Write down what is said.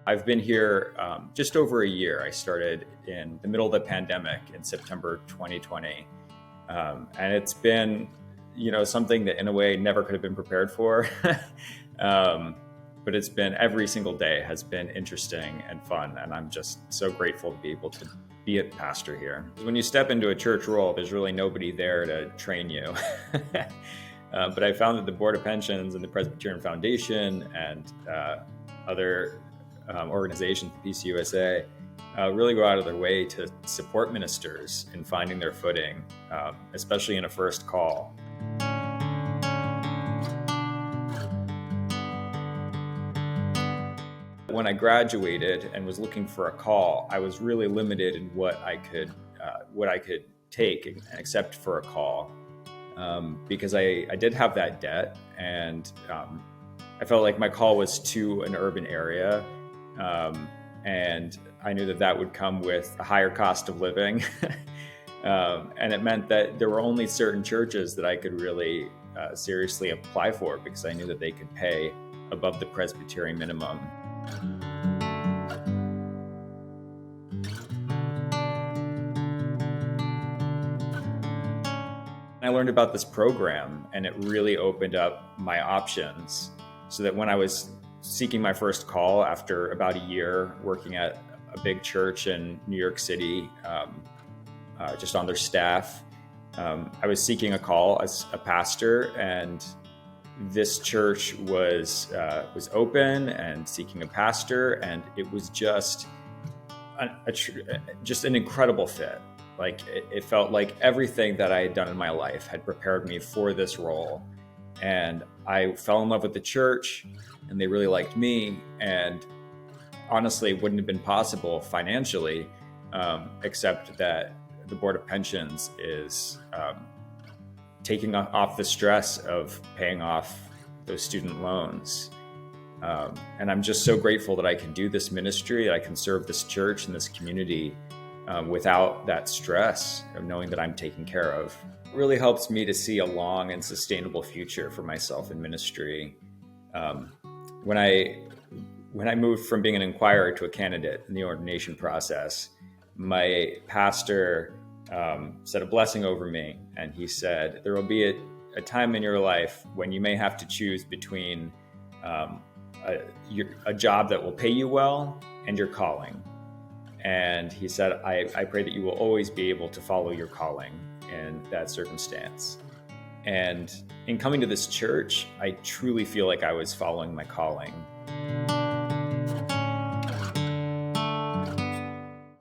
I've been here just over a year. I started in the middle of the pandemic in September 2020. And it's been, something that in a way never could have been prepared for. But it's been, every single day has been interesting and fun. And I'm just so grateful to be able to be a pastor here. When you step into a church role, there's really nobody there to train you. But I found that the Board of Pensions and the Presbyterian Foundation and other organizations, PCUSA, really go out of their way to support ministers in finding their footing, especially in a first call. When I graduated and was looking for a call, I was really limited in what I could take and accept for a call, because I did have that debt, and I felt like my call was to an urban area, and I knew that would come with a higher cost of living, and it meant that there were only certain churches that I could really seriously apply for, because I knew that they could pay above the Presbyterian minimum. I learned about this program, and it really opened up my options, so that when I was seeking my first call after about a year working at a big church in New York City, just on their staff, I was seeking a call as a pastor, and this church was open and seeking a pastor, and it was just an incredible fit. Like it felt like everything that I had done in my life had prepared me for this role, and I fell in love with the church, and they really liked me, and honestly, it wouldn't have been possible financially, except that the Board of Pensions is taking off the stress of paying off those student loans. And I'm just so grateful that I can do this ministry, that I can serve this church and this community without that stress of knowing that I'm taken care of. It really helps me to see a long and sustainable future for myself in ministry. When I moved from being an inquirer to a candidate in the ordination process, my pastor said a blessing over me, and he said, there will be a time in your life when you may have to choose between a job that will pay you well and your calling. And he said, I pray that you will always be able to follow your calling in that circumstance. And in coming to this church, I truly feel like I was following my calling.